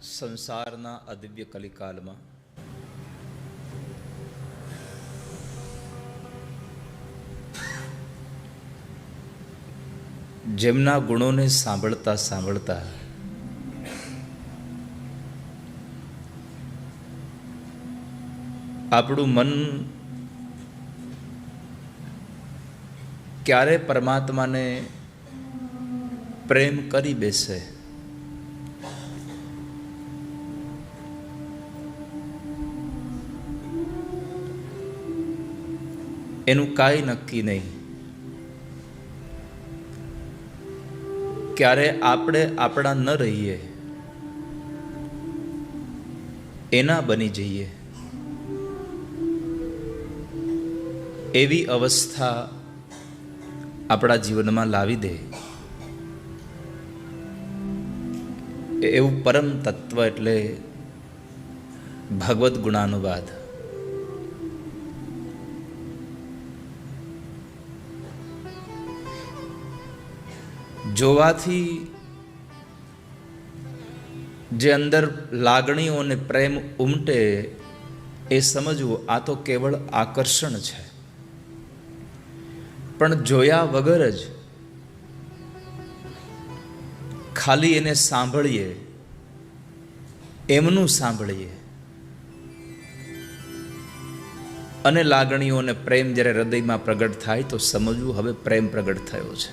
સંસારના અદિવ્ય કલિકાલમાં જેમના ગુણોને સાંભળતા સાંભળતા આપણું મન ક્યારે પરમાત્માને પ્રેમ કરી બેસે એનું કાંઈ નક્કી નહીં. ક્યારે આપણે આપણા ન રહીએ, એના બની જઈએ, એવી અવસ્થા આપણા જીવનમાં લાવી દે એવું પરમ તત્વ એટલે ભગવદ્ ગુણાનુવાદ. જોવાથી જે અંદર લાગણીઓ અને પ્રેમ ઉમટે એ સમજવું આ તો કેવળ આકર્ષણ છે. પણ જોયા વગર જ ખાલી એને સાંભળીએ, એમનું સાંભળીએ અને લાગણીઓ અને પ્રેમ જ્યારે હૃદયમાં પ્રગટ થાય તો સમજવું હવે પ્રેમ પ્રગટ થયો છે.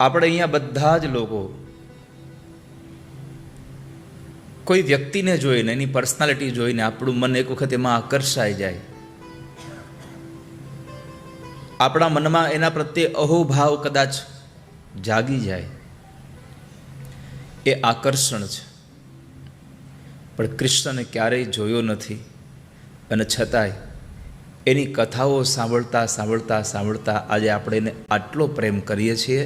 આપણે અહીંયા બધા જ લોકો કોઈ વ્યક્તિને જોઈને, એની પર્સનાલિટી જોઈને આપણું મન એક વખત એમાં આકર્ષાઈ જાય. આપણા મનમાં એના પ્રત્યે અહોભાવ કદાચ જાગી જાય. એ આકર્ષણ છે. પણ કૃષ્ણને ક્યારેય જોયો નથી અને છતાંય એની કથાઓ સાંભળતા સાંભળતા સાંભળતા આજે આપણે એને આટલો પ્રેમ કરીએ છીએ.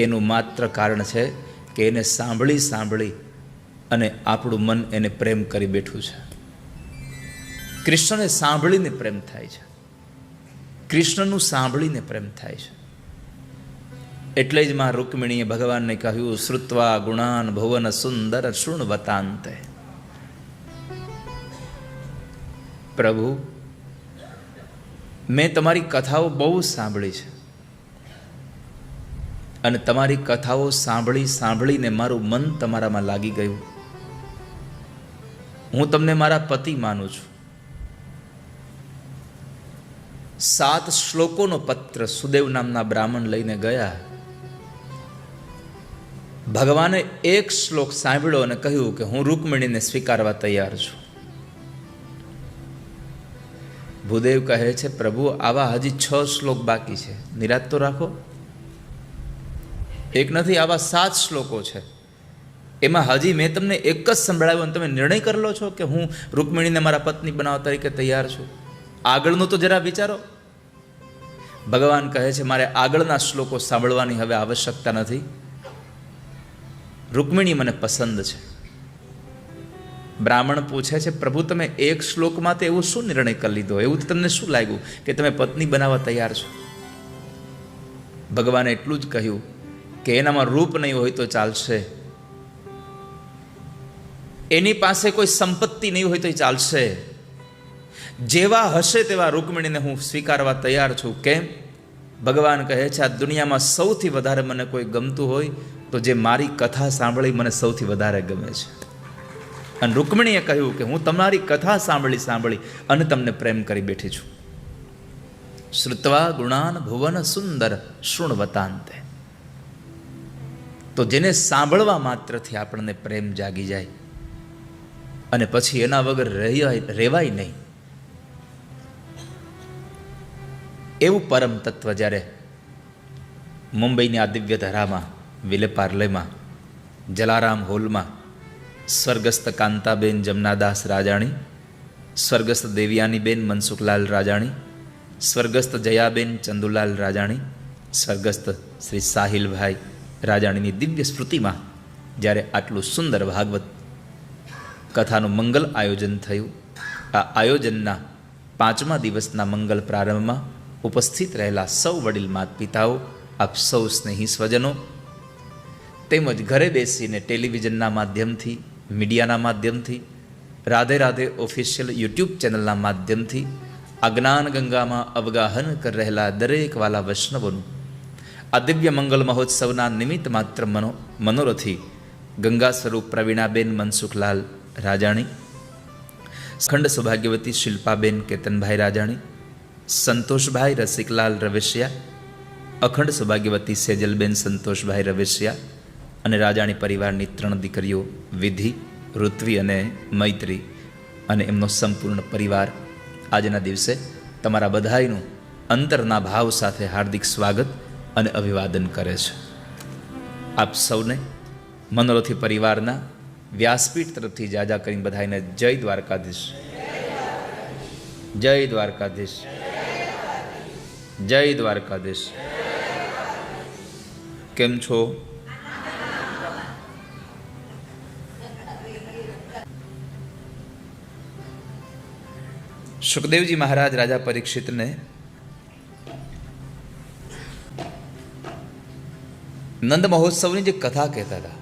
એનું માત્ર કારણ છે કે એને સાંભળી સાંભળી અને આપણું મન એને પ્રેમ કરી બેઠું છે. કૃષ્ણને સાંભળીને પ્રેમ થાય છે. કૃષ્ણનું સાંભળીને પ્રેમ થાય છે. એટલે જ માં રૂકમિણીએ ભગવાનને કહ્યું, શ્રુત્વા ગુણાન ભુવન સુંદર શૃણવતાંતે. પ્રભુ, મેં તમારી કથાઓ બહુ સાંભળી છે અને તમારી કથાઓ સાંભળી સાંભળીને મારું મન તમારામાં લાગી ગયું. હું તમને મારા પતિ માનું છું. 7 શ્લોકોનો પત્ર સુદેવ નામના બ્રાહ્મણ લઈને ગયા. ભગવાને એક શ્લોક સાંભળ્યો અને કહ્યું કે હું રૂકમિણીને સ્વીકારવા તૈયાર છું. ભૂદેવ કહે છે, પ્રભુ આવા હજી 6 શ્લોક બાકી છે, નિરાત તો રાખો. એક નથી, આવા 7 શ્લોકો છે. એમાં હજી મેં તમને એક જ સંભળાવ્યો અને તમે નિર્ણય કરેલો છો કે હું રૂકમિણીને મારા પત્ની બનાવવા તરીકે તૈયાર છું. આગળનું તો જરા વિચારો. ભગવાન કહે છે, મારે આગળના શ્લોકો સાંભળવાની હવે આવશ્યકતા નથી. રૂકમિણી મને પસંદ છે. બ્રાહ્મણ પૂછે છે, પ્રભુ તમે એક શ્લોકમાં તો એવું શું નિર્ણય કરી લીધો? એવું તમને શું લાગ્યું કે તમે પત્ની બનાવવા તૈયાર છો? ભગવાને એટલું જ કહ્યું કે એનામાં રૂપ નહીં હોય તો ચાલશે, એની પાસે કોઈ સંપત્તિ નહીં હોય તો ચાલશે, જેવા હશે તેવા રૂકમિણીને હું સ્વીકારવા તૈયાર છું. કેમ? ભગવાન કહે છે, આ દુનિયામાં સૌથી વધારે મને કોઈ ગમતું હોય તો જે મારી કથા સાંભળી મને સૌથી વધારે ગમે છે. અને રૂકમિણીએ કહ્યું કે હું તમારી કથા સાંભળી સાંભળી અને તમને પ્રેમ કરી બેઠી છું. શ્રુત્વા ગુણાન ભુવન સુંદર શૃણવતાંતે. તો જેને સાંભળવા માત્રથી આપણને પ્રેમ જાગી જાય અને પછી એના વગર રહેવાય નહીં, એવું પરમ તત્વ જ્યારે મુંબઈની આ દિવ્ય ધરામાં વિલેપાર્લેમાં જલારામ હોલમાં સ્વર્ગસ્થ કાંતાબેન જમનાદાસ રાજાણી, સ્વર્ગસ્થ દેવયાનીબેન મનસુખલાલ રાજાણી, સ્વર્ગસ્થ જયાબેન ચંદુલાલ રાજાણી, સ્વર્ગસ્થ શ્રી સાહિલભાઈ રાજાણીની દિવ્ય સ્મૃતિમાં જ્યારે આટલું સુંદર ભાગવત કથાનું મંગલ આયોજન થયું, આ આયોજનના 5મા દિવસના મંગલ પ્રારંભમાં ઉપસ્થિત રહેલા સૌ વડીલ માત પિતાઓ, આપ સૌ સ્નેહી સ્વજનો, તેમજ ઘરે બેસીને ટેલિવિઝનના માધ્યમથી, મીડિયાના માધ્યમથી, રાધે રાધે ઓફિશિયલ યુટ્યુબ ચેનલના માધ્યમથી આ જ્ઞાન ગંગામાં અવગાહન કરી રહેલા દરેક વાલા વૈષ્ણવોનું આ દિવ્ય મંગલ મહોત્સવના નિમિત્ત માત્ર મનોરથી ગંગા સ્વરૂપ પ્રવીણાબેન મનસુખલાલ રાજાણી, અખંડ સૌભાગ્યવતી શિલ્પાબેન કેતનભાઈ રાજાણી, સંતોષભાઈ રસિકલાલ રવેશિયા, અખંડ સૌભાગ્યવતી સેજલબેન સંતોષભાઈ રવેશિયા અને રાજાણી પરિવારની 3 દીકરીઓ વિધિ, ઋત્વી અને મૈત્રી અને એમનો સંપૂર્ણ પરિવાર આજના દિવસે તમારા બધાયનું અંતરના ભાવ સાથે હાર્દિક સ્વાગત અને અભિવાદન કરે છે. આપ સૌને મનોરથી પરિવારના વ્યાસપીઠ તરફથી જાજા કરીને બધાને જય દ્વારકાધીશ, જય દ્વારકાધીશ, જય દ્વારકાધીશ. કેમ છો? સુખદેવજી મહારાજ રાજા પરીક્ષિતને નંદ મહોત્સવની જે કથા કહેતા હતા,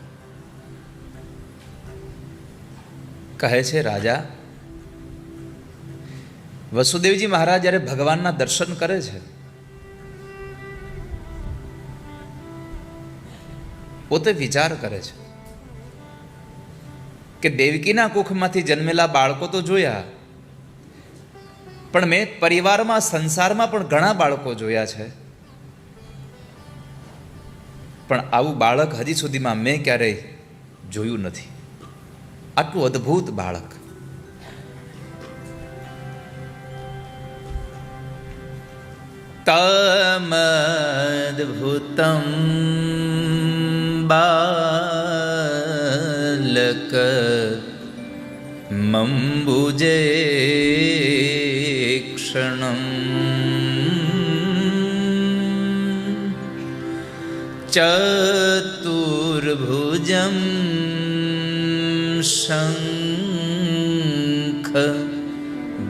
કહે છે રાજા વસુદેવજી મહારાજ જ્યારે ભગવાનના દર્શન કરે છે, પોતે વિચાર કરે છે કે દેવકીના કુખમાંથી જન્મેલા બાળકો તો જોયા, પણ મેં પરિવારમાં, સંસારમાં પણ ઘણા બાળકો જોયા છે, પણ આવું બાળક હજી સુધીમાં મેં ક્યારેય જોયું નથી. આટલું અદ્ભુત બાળક. તમદ્ભુતમ બાલક મંબુજે ક્ષણમ ચતુર્ભુજમ શંખ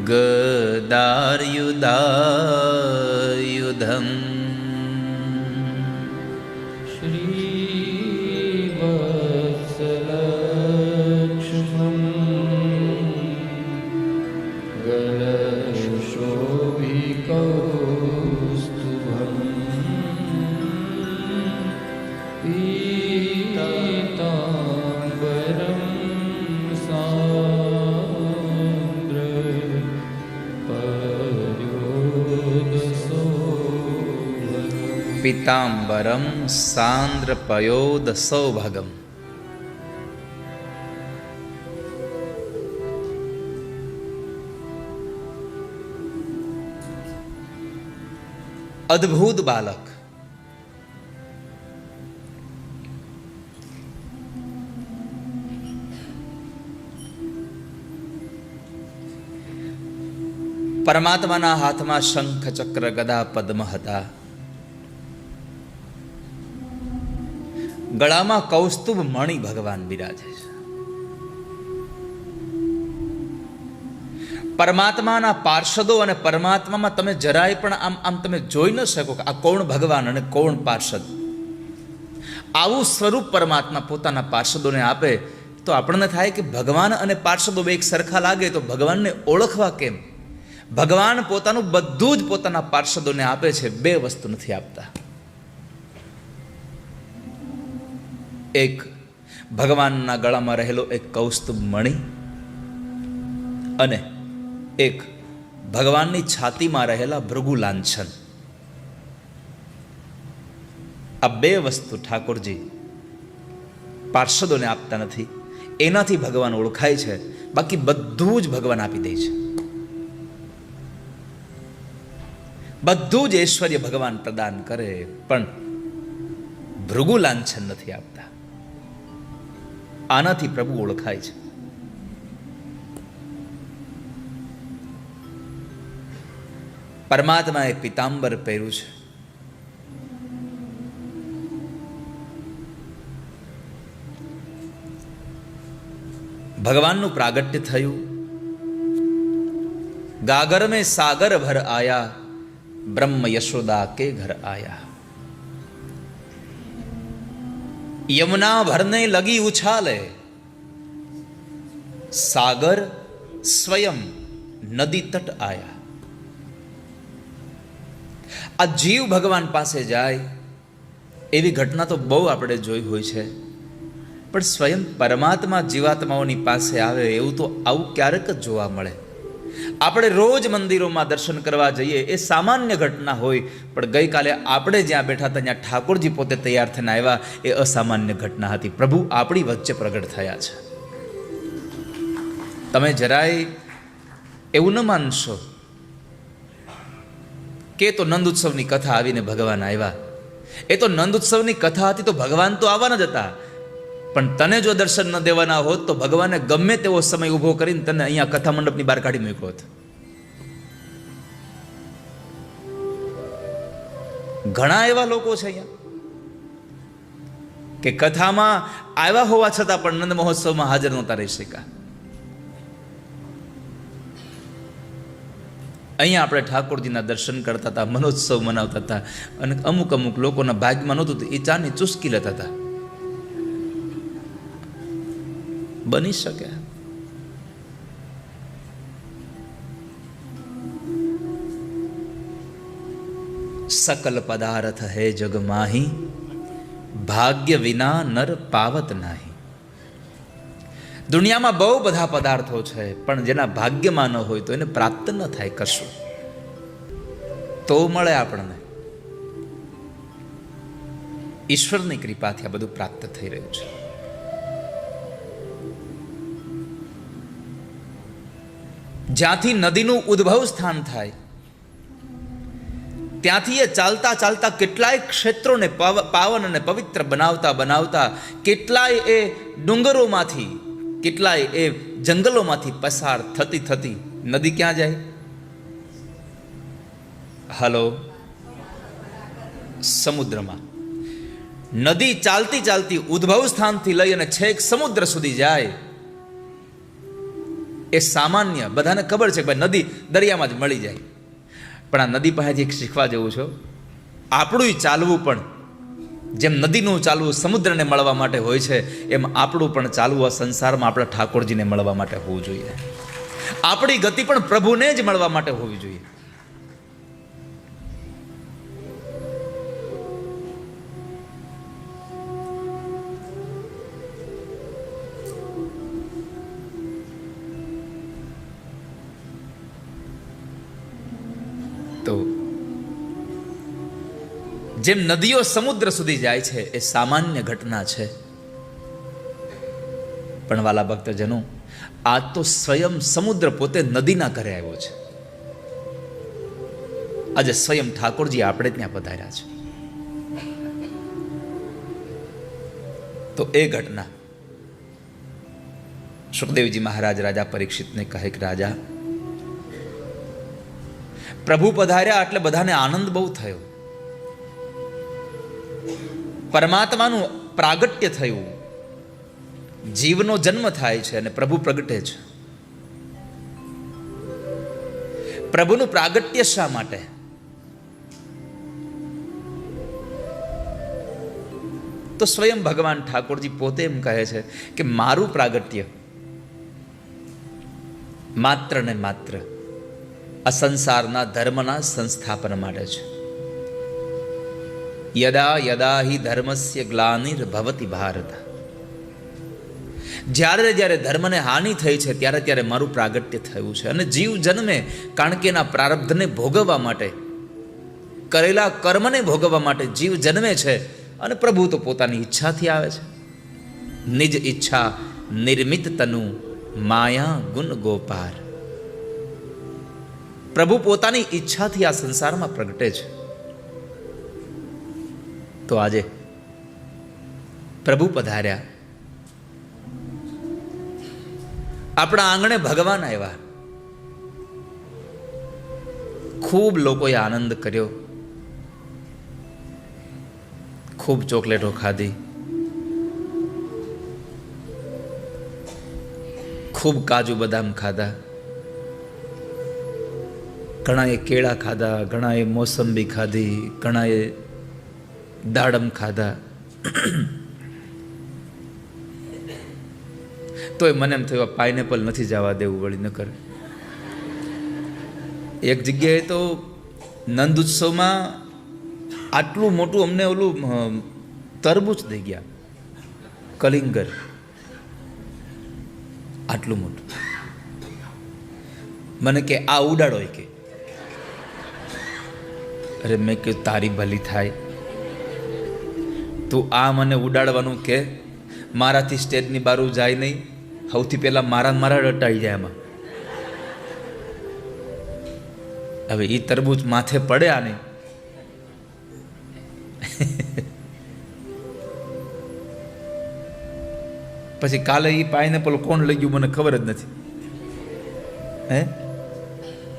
ગદાર્યુધાયુધમ પીતાંબરમ સાંદ્ર પયોદ સૌભાગમ. અદ્ભુત બાલક. પરમાત્માના હાથમાં શંખ, ચક્ર, ગદા, પદ્મ હતા. ગળામાં કૌસ્તુભ મણિ ભગવાન બિરાજે છે. પરમાત્માના પાર્ષદો અને પરમાત્મામાં તમે જરાય પણ આમ તમે જોઈ ન શકો કે આ કોણ ભગવાન અને કોણ પાર્ષદ. આવું સ્વરૂપ પરમાત્મા પોતાના પાર્ષદોને આપે તો આપણને થાય કે ભગવાન અને પાર્ષદો બે એક સરખા લાગે તો ભગવાનને ઓળખવા કેમ? ભગવાન પોતાનું બધું જ પોતાના પાર્ષદોને આપે છે, બે વસ્તુ નથી આપતા. એક ભગવાનના ગળામાં રહેલો એક કૌસ્તુભ મણિ અને એક ભગવાનની છાતીમાં રહેલા ભૃગુ લાંછન. આ બે વસ્તુ ઠાકોરજી પાર્ષદોને આપતા નથી. એનાથી ભગવાન ઓળખાય છે, બાકી બધું જ ભગવાન આપી દે છે. બધું જ ઐશ્વર્ય ભગવાન પ્રદાન કરે, પણ ભૃગુ લાંછન નથી આપતા. આનાથી પ્રભુ ઓળખાય છે. પરમાત્માએ પિતાંબર પહેર્યું છે. ભગવાનનું પ્રાગટ્ય થયું. ગાગર મેં સાગર ભર આયા, બ્રહ્મ યશોદા કે ઘર આયા. યમુના ભરને લગી ઉછાલે, સાગર સ્વયં નદી તટ આયા. આ જીવ ભગવાન પાસે જાય એવી ઘટના તો બહુ આપણે જોઈ હોય છે, પણ સ્વયં પરમાત્મા જીવાત્માઓની પાસે આવે એવું તો આવું ક્યારેક જ જોવા મળે. આપણે રોજ મંદિરોમાં દર્શન કરવા જઈએ એ સામાન્ય ઘટના હોય, પણ ગઈકાલે આપણે જ્યાં બેઠા હતા ત્યાં ઠાકોરજી પોતે તૈયાર થઈને આવ્યા, એ અસામાન્ય ઘટના હતી. પ્રભુ આપણી વચ્ચે પ્રગટ થયા છે. તમે જરાય એવું ન માનશો કે તો નંદ ઉત્સવની કથા આવીને ભગવાન આવ્યા. એ તો નંદ ઉત્સવની કથા હતી તો ભગવાન તો આવવાના જ હતા, પણ તને જો દર્શન ન દેવાના હોત તો ભગવાને ગમે તેવો સમય ઊભો કરીને તને અહીંયા કથા મંડપની બહાર કાઢી મૂક્યો હોત. ઘણા એવા લોકો છે અહીંયા કે કથામાં આવ્યા હોવા છતાં પણ નંદ મહોત્સવમાં હાજર નહોતા રહી શક્યા. અહીંયા આપણે ઠાકોરજીના દર્શન કરતા હતા, મનોત્સવ મનાવતા હતા, અને અમુક અમુક લોકોના ભાગ્યમાં નહોતું એ ચાની ચુસ્કી લેતા હતા. બની શકે. સકલ પદાર્થ હે જગ માહી, ભાગ્ય વિના નર પાવત નાહી. દુનિયામાં બહુ બધા પદાર્થો છે, પણ જેના ભાગ્યમાં ન હોય તો એને પ્રાપ્ત ન થાય કશું. તો મળે આપણને. ઈશ્વરની કૃપાથી આ બધું પ્રાપ્ત થઈ રહ્યું છે. જ્યાંથી નદીનું ઉદ્ભવ સ્થાન થાય ત્યાંથી એ ચાલતા ચાલતા કેટલાય ક્ષેત્રોને પાવન અને પવિત્ર બનાવતા બનાવતા કેટલાય એ ડુંગરોમાંથી, કેટલાય એ જંગલોમાંથી પસાર થતી થતી નદી ક્યાં જાય? હલો, સમુદ્રમાં. નદી ચાલતી ચાલતી ઉદ્ભવ સ્થાનથી લઈ અને છેક સમુદ્ર સુધી જાય. એ સામાન્ય બધાને ખબર છે કે ભાઈ નદી દરિયામાં જ મળી જાય, પણ આ નદી પાસેથી એક શીખવા જેવું છે. આપણું ચાલવું પણ જેમ નદીનું ચાલવું સમુદ્રને મળવા માટે હોય છે, એમ આપણું પણ ચાલવું આ સંસારમાં આપણા ઠાકોરજીને મળવા માટે હોવું જોઈએ. આપણી ગતિ પણ પ્રભુને જ મળવા માટે હોવી જોઈએ. તો જેમ નદીઓ સમુદ્ર સુધી જાય છે એ સામાન્ય ઘટના છે, પણ વાલા ભક્તજનો, આ તો સ્વયં સમુદ્ર પોતે નદીના ઘરે આવ્યો છે. આજે સ્વયં ઠાકોરજી આપણે ત્યાં પધાર્યા છે. તો એ ઘટના સુખદેવજી મહારાજ રાજા પરીક્ષિતને કહે કે રાજા, પ્રભુ પધાર્યા એટલે બધાને આનંદ બહુ થયો. પરમાત્માનું પ્રાગટ્ય થયું, જીવનો જન્મ થાય છે અને પ્રભુ પ્રગટે છે. પ્રભુનું પ્રાગટ્ય શા માટે? તો સ્વયં ભગવાન ઠાકોરજી પોતે એમ કહે છે કે મારું પ્રાગટ્ય માત્ર ને માત્ર આ સંસારના ધર્મના સંસ્થાપન માટે છે. યદા યદા હિ ધર્મસ્ય ગ્લાનિર્ભવતિ ભારત. જ્યારે જ્યારે ધર્મને હાનિ થઈ છે ત્યારે ત્યારે મારું પ્રાગટ્ય થયું છે. અને જીવ જન્મે કારણ કે એના પ્રારબ્ધને ભોગવવા માટે, કરેલા કર્મને ભોગવવા માટે જીવ જન્મે છે. અને પ્રભુ તો પોતાની ઈચ્છાથી આવે છે. નિજ ઈચ્છા નિર્મિત તનુ માયા ગુણ ગોપાર. પ્રભુ પોતાની ઈચ્છાથી આ સંસારમાં પ્રગટે છે. તો આજે પ્રભુ પધાર્યા, આપણા આંગણે ભગવાન આવ્યા. ખૂબ લોકોએ આનંદ કર્યો, ખૂબ ચોકલેટો ખાધી, ખૂબ કાજુ બદામ ખાધા, ઘણાએ કેળા ખાધા, ઘણાએ મોસંબી ખાધી, ઘણાએ દાડમ ખાધા. તોય મને એમ થયું પાઇનેપલ નથી જવા દેવું વળી ન કરે. એક જગ્યાએ તો નંદ ઉત્સવમાં આટલું મોટું અમને ઓલું તરબૂચ દઈ ગયા, કલિંગર, આટલું મોટું. મને કે આ ઉડાડો કે. અરે મેં કહ્યું તારી ભલી થાય, તું આ મને ઉડાડવાનું કે મારાથી સ્ટેજની બારું જાય નહીં, સૌથી પહેલા મારા રટાઈ જાય એમાં. હવે એ તરબૂચ માથે પડ્યા ને પછી કાલે એ પાઇનેપલ કોણ લઈ ગયું મને ખબર જ નથી. હે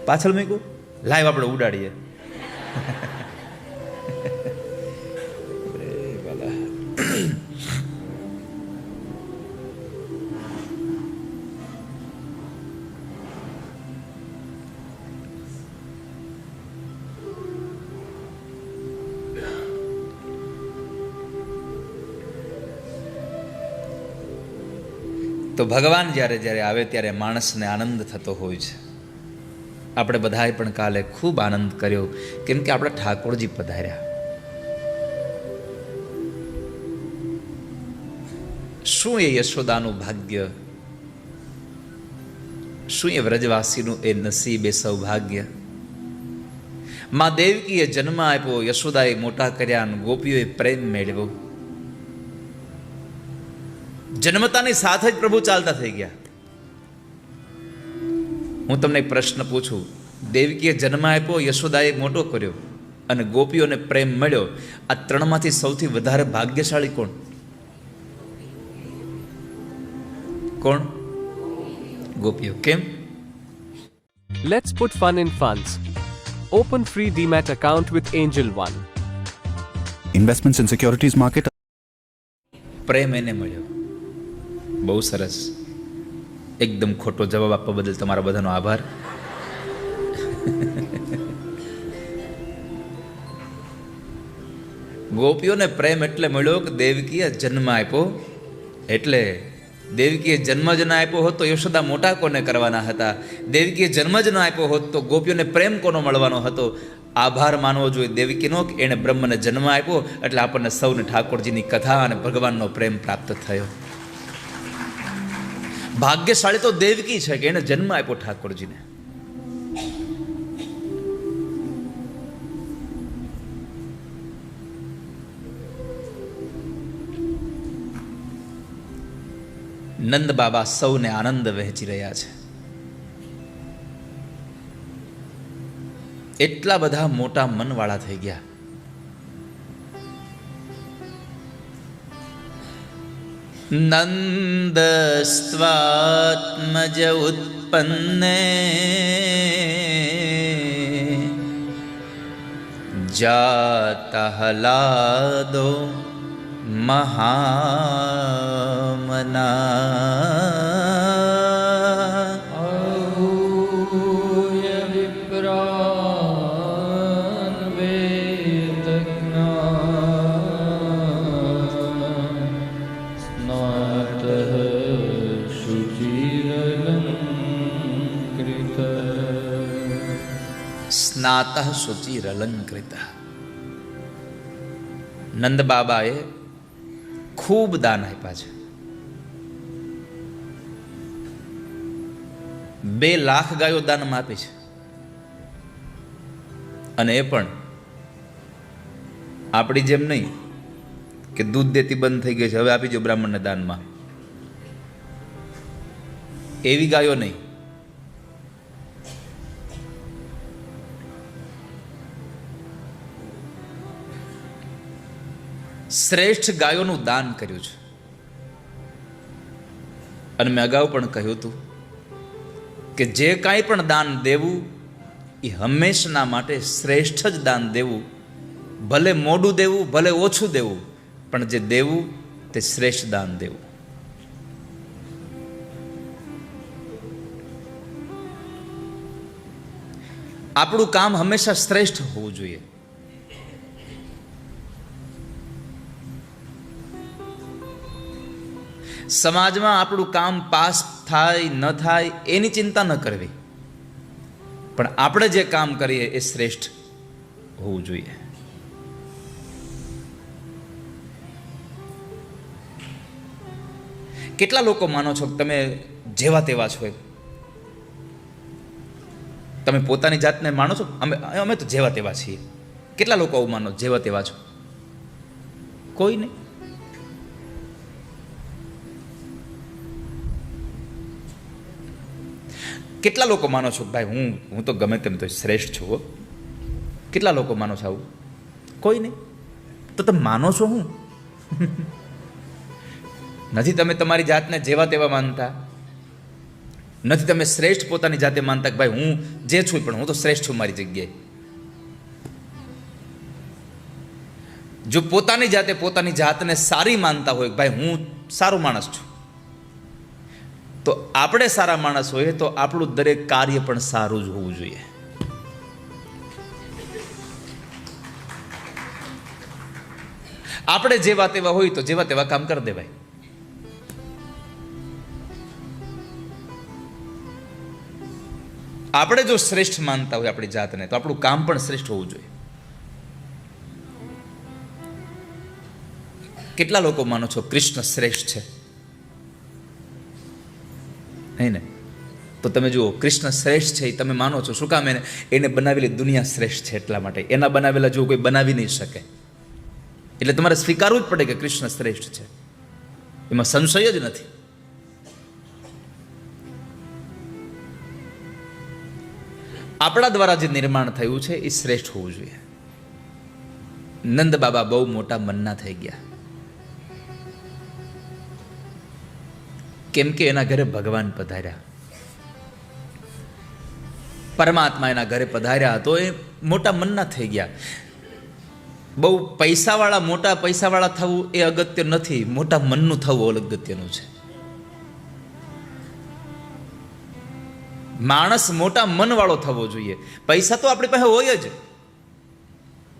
પાછળ મૂક્યું, લાઈવ આપણે ઉડાડીએ. તો ભગવાન જ્યારે જ્યારે આવે ત્યારે માણસને આનંદ થતો હોય છે. આપણે બધાએ પણ કાલે ખૂબ આનંદ કર્યો, કેમ કે આપણા ઠાકોરજી પધાર્યા. શું એ યશોદાનું ભાગ્ય, શું એ વ્રજવાસીનું એ નસીબ, એ સૌભાગ્ય. મા દેવકીએ જન્મ આપ્યો, યશોદાએ મોટા કર્યા, અને ગોપીઓએ પ્રેમ મેળવ્યો. જન્મતાની સાથે જ પ્રભુ ચાલતા થઈ ગયા. હું તમને એક પ્રશ્ન પૂછું, દેવકીએ જન્મ આપ્યો, યશોદાએ મોટો કર્યો અને ગોપીઓને પ્રેમ મળ્યો, આ ત્રણમાંથી સૌથી વધારે ભાગ્યશાળી કોણ? કોણ? ગોપીઓ. કેમ? Let's put fun in funds. Open free DMAT account with Angel One. Investments in securities market. પ્રેમ એને મળ્યો. બહુ સરસ. એકદમ ખોટો જવાબ આપવા બદલ તમારા બધાનો આભાર. ગોપીઓને પ્રેમ એટલે મળ્યો કે દેવકીએ જન્મ આપ્યો. એટલે દેવકીએ જન્મ જ ના આપ્યો હોત તો યશોદા મોટા કોને કરવાના હતા? દેવકીએ જન્મ જ ના આપ્યો હોત તો ગોપીઓને પ્રેમ કોનો મળવાનો હતો? આભાર માનવો જોઈએ દેવકીનો કે એણે બ્રહ્મને જન્મ આપ્યો, એટલે આપણને સૌને ઠાકોરજીની કથા અને ભગવાનનો પ્રેમ પ્રાપ્ત થયો. ભાગ્યશાળી તો દેવકી છે કે એને જન્મ આપ્યો ઠાકોરજીને. નંદ બાબા સૌને આનંદ વહેંચી રહ્યા છે. એટલા બધા મોટા મનવાળા થઈ ગયા. નંદસ્ત્વાત્મજ ઉત્પન્ને જાતહલાદો મહામના અહૂય વિપ્રાન વેદજ્ઞાન સ્નાતઃ શુચિરલંકૃતઃ. સ્નાતઃ શુચિરલંકૃતઃ. નંદ બાબાએ ખૂબ દાન આપ્યા છે. 2 લાખ ગાયો દાનમાં આપી છે. અને એ પણ આપણી જેમ નહીં કે દૂધ દેતી બંધ થઈ ગઈ છે, હવે આપી દો બ્રાહ્મણને દાનમાં, એવી ગાયો નહીં. શ્રેષ્ઠ ગાયોનું દાન કર્યું છે. અને મેં અગાઉ પણ કહ્યું હતું કે જે કાંઈ પણ દાન દેવું એ હંમેશના માટે શ્રેષ્ઠ જ દાન દેવું. ભલે મોડું દેવું, ભલે ઓછું દેવું, પણ જે દેવું તે શ્રેષ્ઠ દાન દેવું. આપણું કામ હંમેશા શ્રેષ્ઠ હોવું જોઈએ. સમાજમાં આપણું કામ પાસ થાય ન થાય એની ચિંતા ન કરવી, પણ આપણે જે કામ કરીએ એ શ્રેષ્ઠ હોવું જોઈએ. કેટલા લોકો માનો છો કે તમે જેવા તેવા છો? તમે પોતાની જાતને માનો છો અમે તો જેવા તેવા છીએ? કેટલા લોકો આવું માનો જેવા તેવા છો? કોઈ નહીં. કેટલા લોકો માનો છો ભાઈ હું તો ગમે તેમ તો શ્રેષ્ઠ છું હો? કેટલા લોકો માનો છો આવું? કોઈ નહીં. તો તમે માનો છો હું? નથી તમે તમારી જાતને જેવા તેવા માનતા, નથી તમે શ્રેષ્ઠ પોતાની જાતે માનતા કે ભાઈ હું જે છું પણ હું તો શ્રેષ્ઠ છું મારી જગ્યાએ. જો પોતાની જાતને સારી માનતા હોય ભાઈ હું સારો માણસ છું, તો આપણે સારા માણસ હોઈએ તો આપણું દરેક કાર્ય પણ સારું જ હોવું જોઈએ. આપણે જેવા તેવા હોય તો જેવા તેવા કામ કરી દેવાય. આપણે જો શ્રેષ્ઠ માનતા હોય આપણી જાતને તો આપણું કામ પણ શ્રેષ્ઠ હોવું જોઈએ. કેટલા લોકો માનો છો કૃષ્ણ શ્રેષ્ઠ છે? નહીં ને? તો તમે જુઓ કૃષ્ણ શ્રેષ્ઠ છે એ તમે માનો છો. શું કામ? એને બનાવેલી દુનિયા શ્રેષ્ઠ છે એટલા માટે. એના બનાવેલા જો કોઈ બનાવી નહીં શકે, એટલે તમારે સ્વીકારવું જ પડે કે કૃષ્ણ શ્રેષ્ઠ છે, એમાં સંશય જ નથી. આપણા દ્વારા જે નિર્માણ થયું છે એ શ્રેષ્ઠ હોવું જોઈએ. નંદ બાબા બહુ મોટા મનના થઈ ગયા, કેમ કે એના ઘરે ભગવાન પધાર્યા, પરમાત્મા એના ઘરે પધાર્યા, તો એ મોટા મનના થઈ ગયા. બહુ પૈસાવાળા મોટા પૈસાવાળા થવું એ અગત્ય નથી, મોટા મનનું થવું અગત્યનું છે. માણસ મોટા મનવાળો થવો જોઈએ. પૈસા તો આપણી પાસે હોય જ,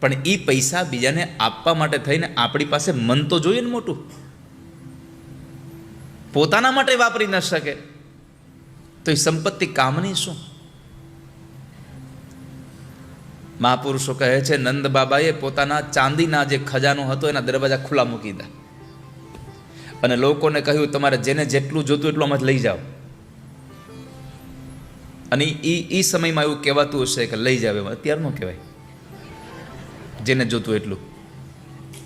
પણ એ પૈસા બીજાને આપવા માટે થઈને આપણી પાસે મન તો જોઈએ ને મોટું. પોતાના માટે વાપરી ન શકે તો એ સંપત્તિ કામની શું? મહાપુરુષો કહે છે નંદ બાબાએ પોતાના ચાંદીના જે ખજાનો હતો એના દરવાજા ખુલ્લા મૂકી દીધા અને લોકોને કહ્યું તમારે જેને જેટલું જોતું એટલું આમાંથી લઈ જાઓ. અને એ સમયમાં એવું કહેવાતું હશે કે લઈ જાવ, એમાં અત્યારે ન કહેવાય જેને જોતું એટલું,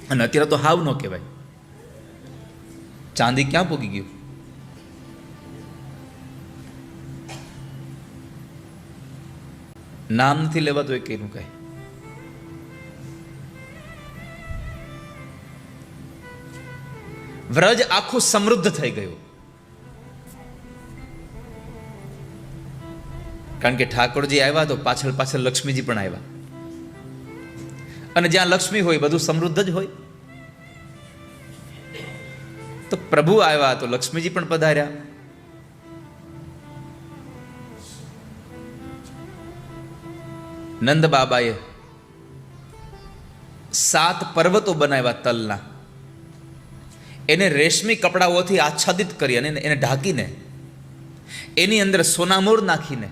અને અત્યારે તો હાવ ન કહેવાય. ચાંદી ક્યાં પૂગી ગયું? નામ નથી લેવાતું એ કઈનું કઈ. વ્રજ આખું સમૃદ્ધ થઈ ગયું, કારણ કે ઠાકોરજી આવ્યા તો પાછળ પાછળ લક્ષ્મીજી પણ આવ્યા, અને જ્યાં લક્ષ્મી હોય બધું સમૃદ્ધ જ હોય. તો પ્રભુ આવ્યા તો લક્ષ્મીજી પણ પધાર્યા. નંદ બાબાએ 7 પર્વતો બનાવ્યા તલના, એને રેશમી કપડાઓથી આચ્છાદિત કરી અને એને ઢાંકીને એની અંદર સોનામોર નાખીને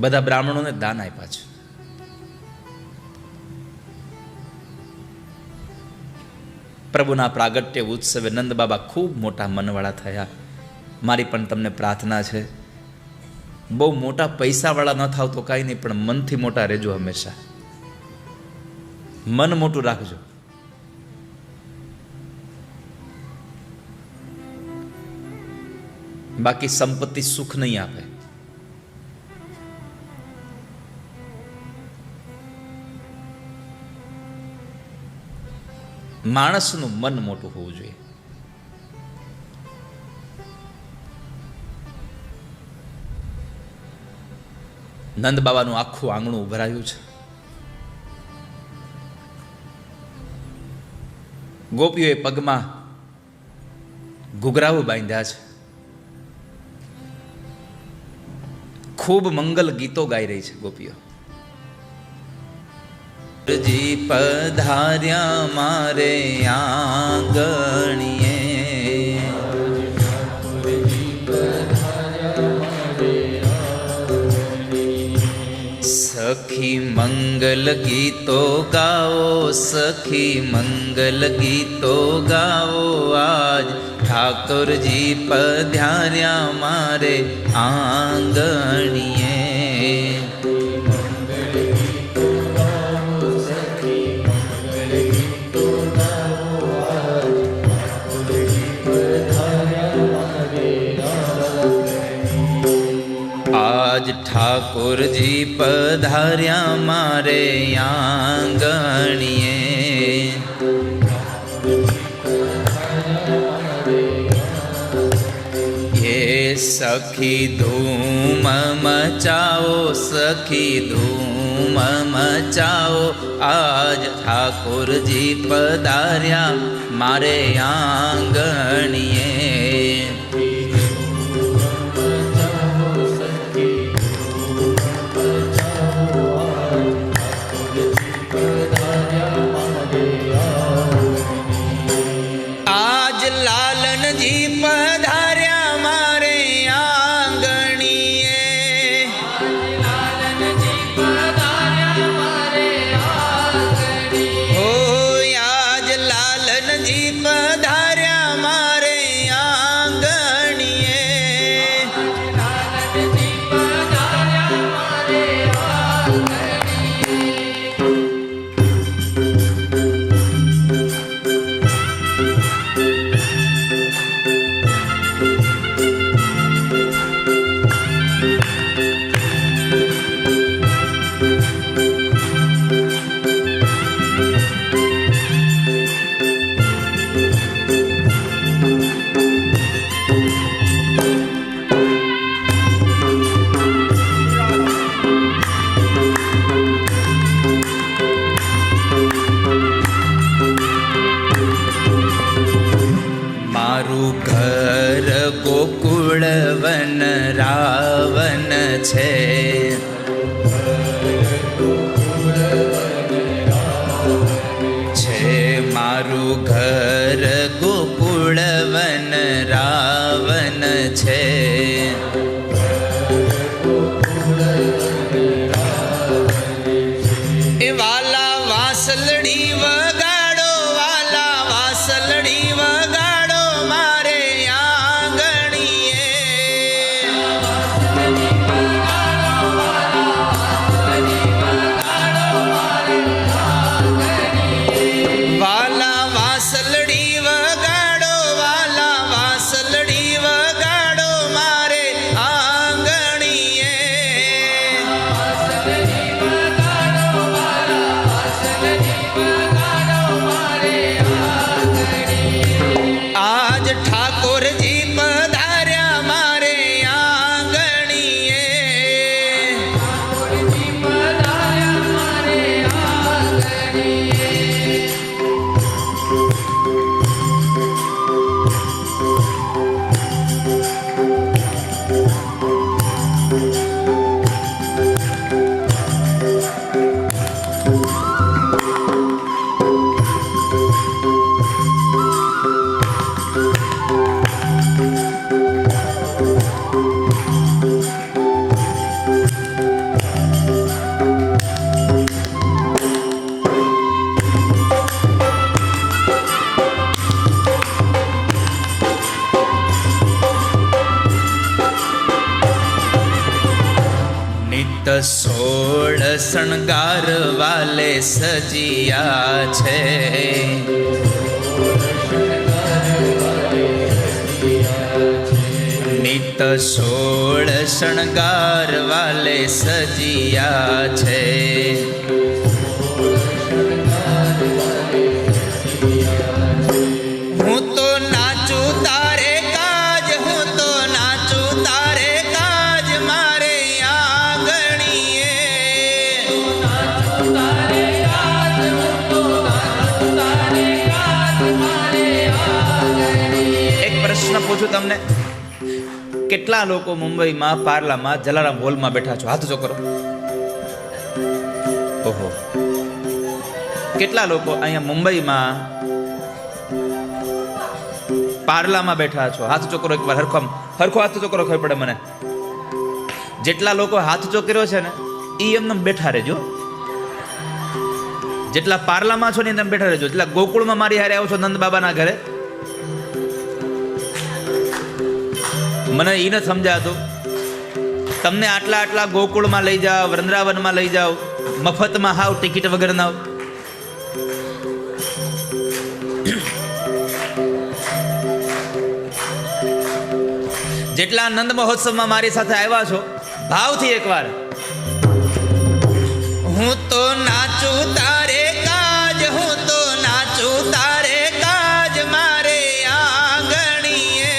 બધા બ્રાહ્મણોને દાન આપ્યા છે. પ્રભુના પ્રાગટ્ય ઉત્સવે નંદ બાબા ખૂબ મોટા મનવાળા થયા. મારી પણ તમને પ્રાર્થના છે, બહુ મોટા પૈસાવાળા ન થાવ તો કાંઈ નહીં, પણ મનથી મોટા રહેજો. હંમેશા મન મોટું રાખજો. બાકી સંપત્તિ સુખ નહીં આપે. માણસનું મન મોટું હોવું જોઈએ. નંદ બાબાનું આખું આંગણું ઉભરાયું છે. ગોપીઓએ પગમાં ઘૂઘરાઓ બાંધ્યા છે, ખૂબ મંગલ ગીતો ગાઈ રહી છે ગોપીઓ. જી પધાર્યા મારે આંગણીએ, સખી મંગલ ગીતો ગાઓ, સખી મંગલ ગીતો ગાઓ, આજ ઠાકોરજી પધાર્યા મારે આંગણીએ. આજ ઠાકોરજી પધાર્યા મારે આંગણીએ, હે સખી ધૂમ મચાવો, સખી ધૂમ મચાવો, આજ ઠાકોરજી પધાર્યા મારે આંગણીએ. આજ લાલનજી પધાર્યા મારે આંગણીએ, હો આજ લાલનજી પધાર્યા મારે આંગણીએ. મારું ઘર ગોકુળ વન રાવન છે, મારું ઘર ગોકુળ વન રાવન છે. એ વાલા વાસલડી વગાડો, વાલા વાસલડી વગાડો મારે આંગણીએ, વાલા વાસલડી વગાડો, વાલા વાસલડી વગાડો મારે આંગણીએ. આજ ઠાકોરજી પધાર્યા મારે આંગણીએ, નિત 16 શણગાર વાલે સજિયા છે, નિત 16 શણગાર વાલે સજિયા છે. હું તો નાચું તારે કાજ, હું તો નાચું તારે કાજ મારે આંગણીએ, એક પ્રશ્ન પૂછું તમને, કેટલા લોકો મુંબઈમાં પાર્લામાં જલારામ હોલમાં બેઠા છો? હાથ ઊંચો કરો. ઓહો, કેટલા લોકો અહીંયા મુંબઈમાં પાર્લામાં બેઠા છો? હાથ ચોકરો એકવાર હરખો હાથ ચોકરો ખબર પડે મને. જેટલા લોકો હાથ ચોકર્યો છે ને એ એમને બેઠા રહેજો. જેટલા પાર્લામાં છો ને એમ બેઠા રહેજો. જેટલા ગોકુળમાં મારી હારે આવો છો નંદ બાબાના ઘરે, મને એ ન સમજાતું. તમને આટલા ગોકુળમાં લઈ જાઓ, વૃંદાવનમાં લઈ જાઓ, મફતમાં હાવ ટિકિટ વગર ના. જેટલા આનંદ મહોત્સવમાં મારી સાથે આવ્યા છો, ભાવથી એકવાર હું તો નાચું તારે કાજ, હું તો નાચું તારે કાજ મારે આંગણીએ.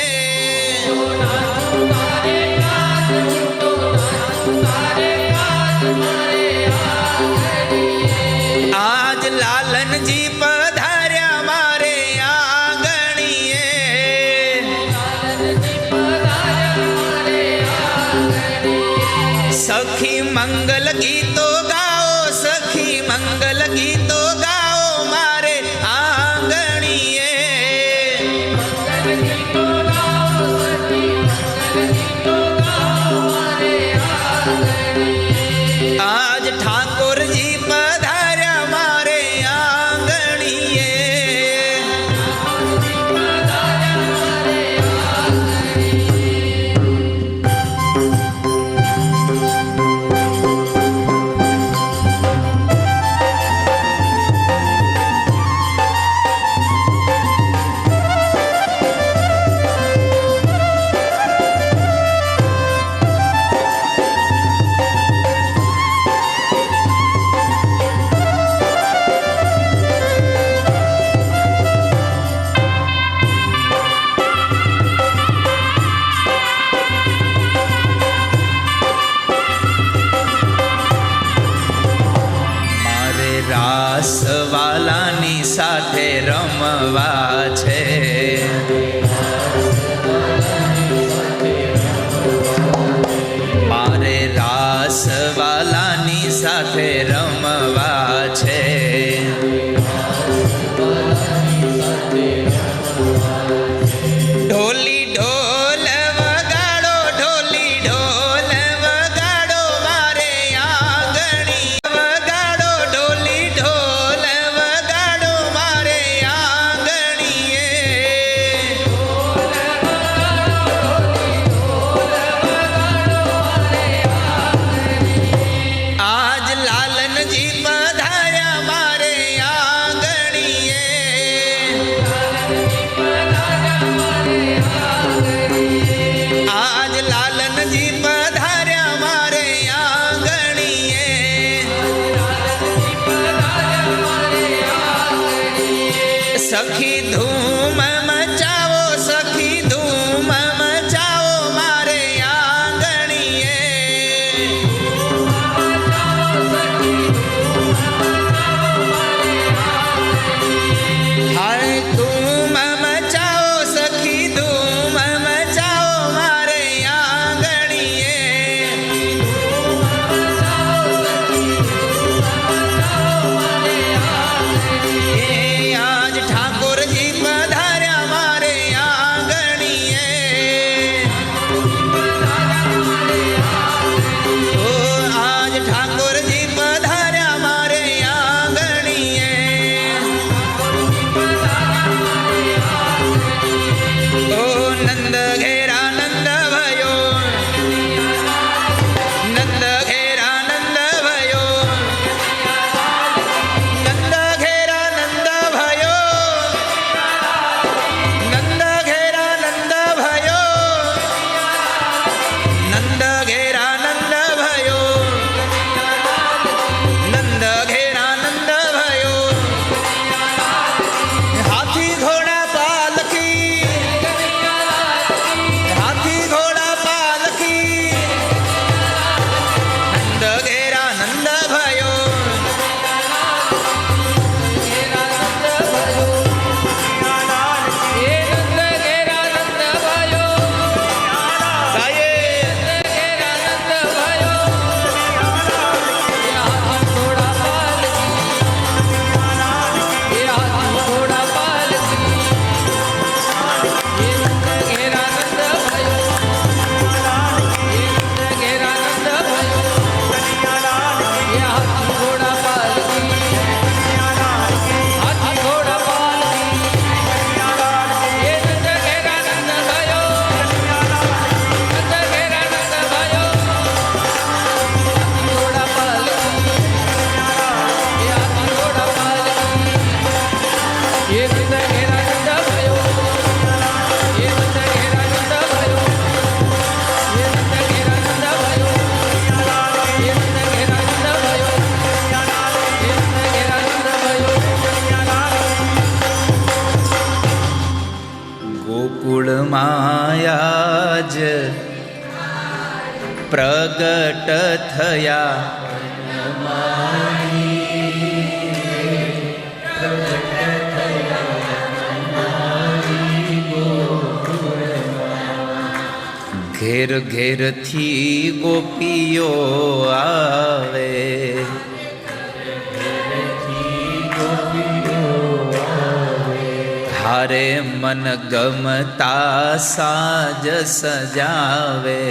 આજ લાલનજી પધાર્યા મારે આંગણીએ. સખી મંગલ ગીતો ગાઓ, સખી મંગલ ગીતો ગાઓ મારે આંગણીએ. આજ ઠાકોરજી પધાર્યા મારે આંગણીએ. રાસવાલાની સાથે રમવા છે. મારે રાસવાલાની સાથે રમવા છે. ઢોલી ઢોલ વગાડો, ઢોલી ઢોલ વગાડો મારે આંગણી. વગાડો ઢોલી ઢોલ વગાડો મારે આંગણીએ. આજ લાલનજી પધાર્યા મારે આંગણીએ. આજ લાલનજી પધાર્યા મારે આંગણીએ. સખી ધૂમ મચાવો, સખી ધૂમ મચાવો મારે આંગણીએ. હાય ધૂમ મચાવો, સખી ધૂમ મચાવો મારે આંગણીએ. એ આજ ઠાકોરજી પધાર્યા માયા જ પ્રગટ થયા. ઘેર ઘેરથી ગોપીઓ આવે, હારે મન ગમતા સાજ સજાવે.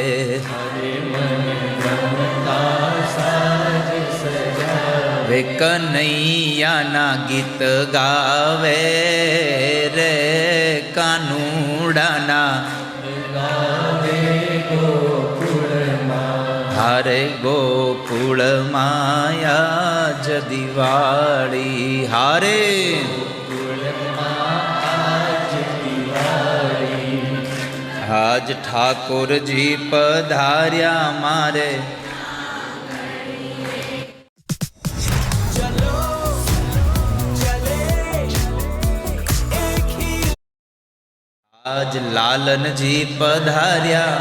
વે કનૈયાના ગીત ગાવે રે કાનુડાના. હારે ગોકુળ માયા જ દિવાળી. હારે આજ ઠાકોરજી પધાર્યા મારે. આજ લાલનજી પધાર્યા.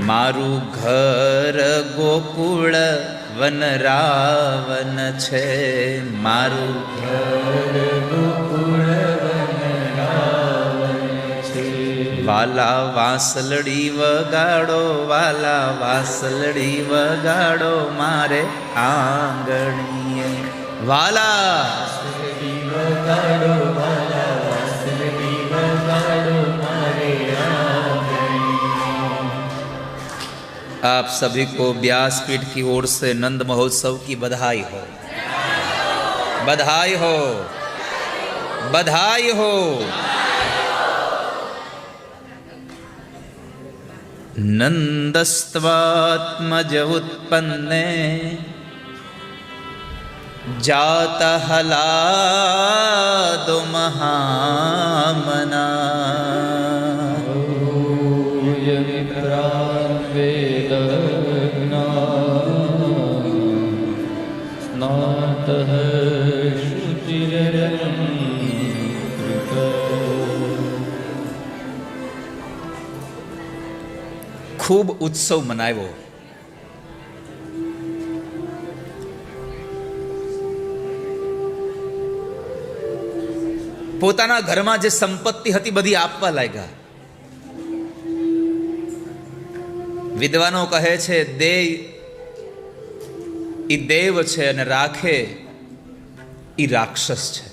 મારું ઘર ગોકુળ વનરાવન છે. મારું ઘર ગોકુળ વનરાવન છે. વાલા વાસલડી વગાડો, વાલા વાસલડી વગાડો મારે આંગણીએ. વાલા વગાડો, વાલા વાસલડી વગાડો મારે આંગણીએ. आप सभी को व्यासपीठ की ओर से नंद महोत्सव की बधाई हो. बधाई हो, बधाई हो. नंदस्त्वात्मज उत्पन्ने जाता हलादो महामना. ખૂબ ઉત્સવ મનાવ્યો. પોતાના ઘરમાં જે સંપત્તિ હતી બધી આપવા લાગ્યા. વિદ્વાનો કહે છે દે ઈ દેવ છે અને રાખે ઈ રાક્ષસ છે.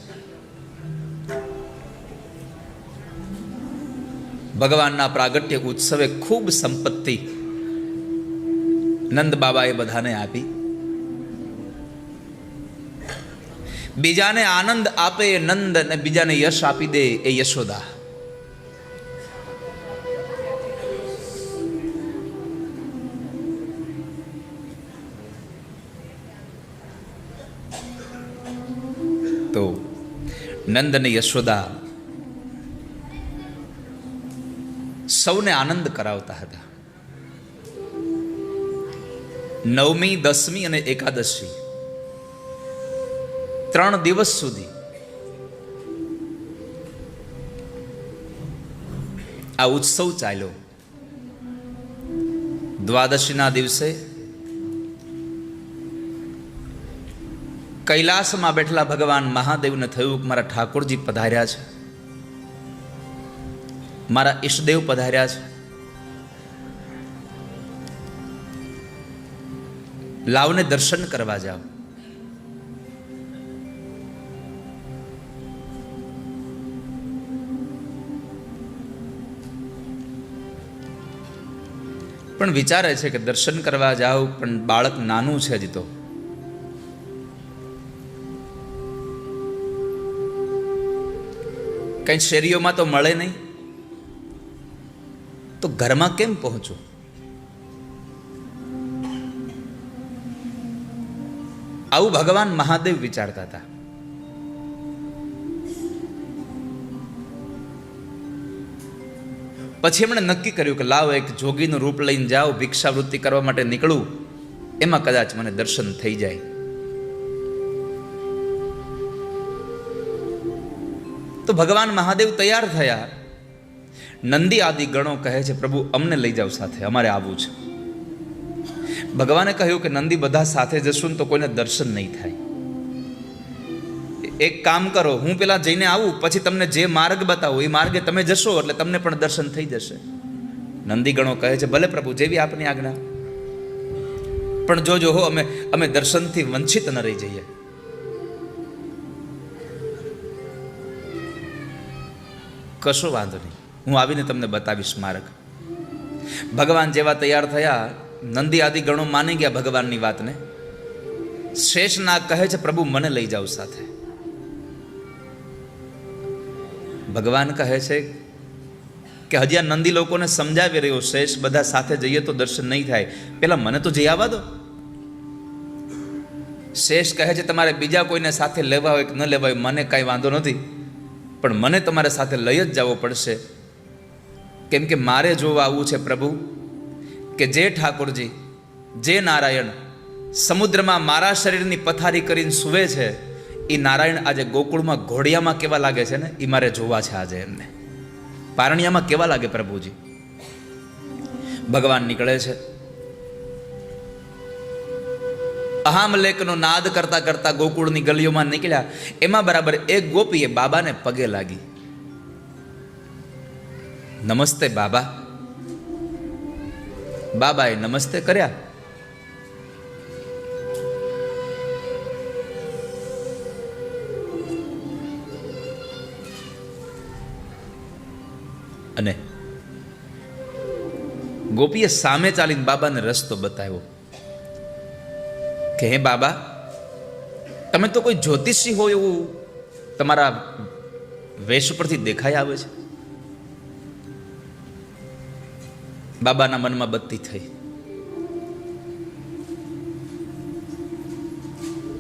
ભગવાનના પ્રાગટ્ય ઉત્સવે ખૂબ સંપત્તિ નંદ બાબાએ બધાને આપી. બીજાને આનંદ આપે એ નંદ અને બીજાને યશ આપી દે એ યશોદા. તો નંદ અને યશોદા સૌને આનંદ કરાવતા હતા. નવમી, દસમી અને એકાદશી 3 દિવસ સુધી આ ઉત્સવ ચાલ્યો. દ્વાદશીના દિવસે કૈલાસમાં બેઠેલા ભગવાન મહાદેવને થયું કે મારા ઠાકોરજી પધાર્યા છે, મારા ઈષ્ટદેવ પધાર્યા છે, લાવને દર્શન કરવા જાઓ. પણ વિચારે છે કે દર્શન કરવા જાઓ પણ બાળક નાનું છે હજી, તો કઈ શેરીઓમાં તો મળે નહીં, તો ઘરમાં કેમ પહોંચું? આવું ભગવાન મહાદેવ વિચારતા હતા. પછી એમણે નક્કી કર્યું કે લાવ એક જોગીનું રૂપ લઈને જાઓ, ભિક્ષાવૃત્તિ કરવા માટે નીકળું, એમાં કદાચ મને દર્શન થઈ જાય. તો ભગવાન મહાદેવ તૈયાર થયા. નંદી આદિ ગણો કહે છે પ્રભુ અમને લઈ જાઓ સાથે, અમારે આવવું છે. ભગવાને કહ્યું કે નંદી બધા સાથે જશું ને તો કોઈને દર્શન નહીં થાય. એક કામ કરો, હું પેલા જઈને આવું, પછી તમને જે માર્ગ બતાવો એ માર્ગે તમે જશો એટલે તમને પણ દર્શન થઈ જશે. નંદી ગણો કહે છે ભલે પ્રભુ, જેવી આપની આજ્ઞા, પણ જોજો હો અમે દર્શનથી વંચિત ન રહી જઈએ. કશો વાંધો નહીં, હું આવીને તમને બતાવીશ માર્ગ. ભગવાન જેવા તૈયાર થયા, નંદી આદિ ગણો માની ગયા ભગવાનની વાતને. શેષનાગ કહે છે પ્રભુ મને લઈ જાઓ સાથે. ભગવાન કહે છે કે હજી આ નંદી લોકોને સમજાવી રહ્યો, શેષ બધા સાથે જઈએ તો દર્શન નહીં થાય, પેલા મને તો જઈ આવવા દો. શેષ કહે છે તમારે બીજા કોઈને સાથે લેવા હોય કે ન લેવા હોય મને કાંઈ વાંધો નથી, પણ મને તમારે સાથે લઈ જ જવો પડશે. કેમ કે મારે જોવા આવવું છે પ્રભુ કે જે ઠાકોરજી, જે નારાયણ સમુદ્રમાં મારા શરીરની પથારી કરીને સૂવે છે, એ નારાયણ આજે ગોકુળમાં ઘોડિયામાં કેવા લાગે છે ને, એ મારે જોવા છે આજે એમને. પારણિયામાં કેવા લાગે પ્રભુજી. ભગવાન નીકળે છે. અહામ લેખનો નાદ કરતા કરતા ગોકુળની ગલીઓમાં નીકળ્યા. એમાં બરાબર એક ગોપીએ બાબાને પગે લાગી. નમસ્તે બાબા. બાબાએ નમસ્તે કર્યા. અને ગોપીએ સામે ચાલીને બાબાને રસ્તો બતાવ્યો કે હે બાબા, તમે તો કોઈ જ્યોતિષી હોય એવું તમારા વેશ પરથી દેખાઈ આવે છે. બાબાના મનમાં બત્તી થઈ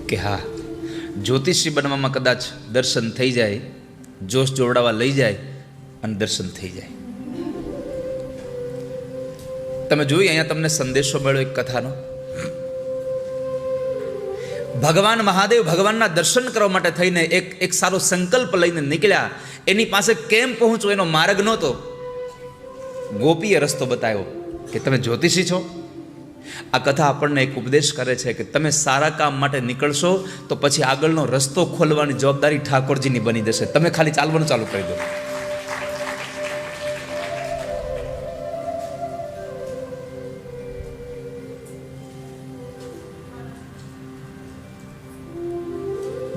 કે હા, જ્યોતિષી બનવામાં કદાચ દર્શન થઈ જાય, જોશ જોડાવા લઈ જાય અને દર્શન થઈ જાય. તમે જોઈ અહીંયા તમને સંદેશો મળ્યો એક કથાનો. ભગવાન મહાદેવ ભગવાનના દર્શન કરવા માટે થઈને એક સારો સંકલ્પ લઈને નીકળ્યા. એની પાસે કેમ પહોંચવું એનો માર્ગ નહોતો. ગોપીએ રસ્તો બતાવ્યો કે તમે જ્યોતિષી છો. આ કથા આપણને એક ઉપદેશ કરે છે કે તમે સારા કામ માટે નીકળશો તો પછી આગળનો રસ્તો ખોલવાની જવાબદારી ઠાકોરજીની બની જશે. તમે ખાલી ચાલવાનું ચાલુ કરી દો.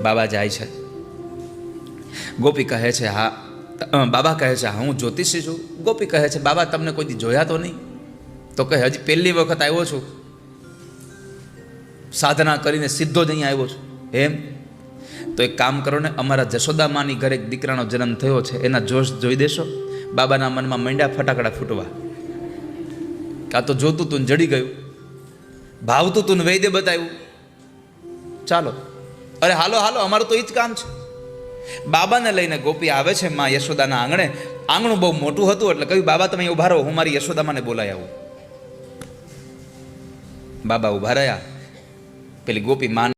બાબા જાય છે. ગોપી કહે છે હા, બાબા કહે છે હા હું જ્યોતિષી છું. ગોપી કહે છે બાબા તમને કોઈ દી જોયા તો નહીં? તો કહે હજી પહેલી વખત આવ્યો છું, સાધના કરીને સીધો જ અહીંયા આવ્યો છું. એમ તો એક કામ કરો ને, અમારા જશોદામાની ઘરે એક દીકરાનો જન્મ થયો છે, એના જોશ જોઈ દેશો. બાબાના મનમાં મંડ્યા ફટાકડા ફૂટવા. કાં તો જોતું તું જડી ગયું, ભાવતું તું વૈદ્ય બતાવ્યું. ચાલો, અરે હાલો હાલો, અમારું તો એ જ કામ છે. બાબાને લઈને ગોપી આવે છે માં યશોદાના આંગણે. આંગણું બહુ મોટું હતું એટલે કહ્યું બાબા તમે ઉભા રહો, હું મારી યશોદામાને બોલાઈ આવું. બાબા ઉભા રહ્યા. પેલી ગોપી માં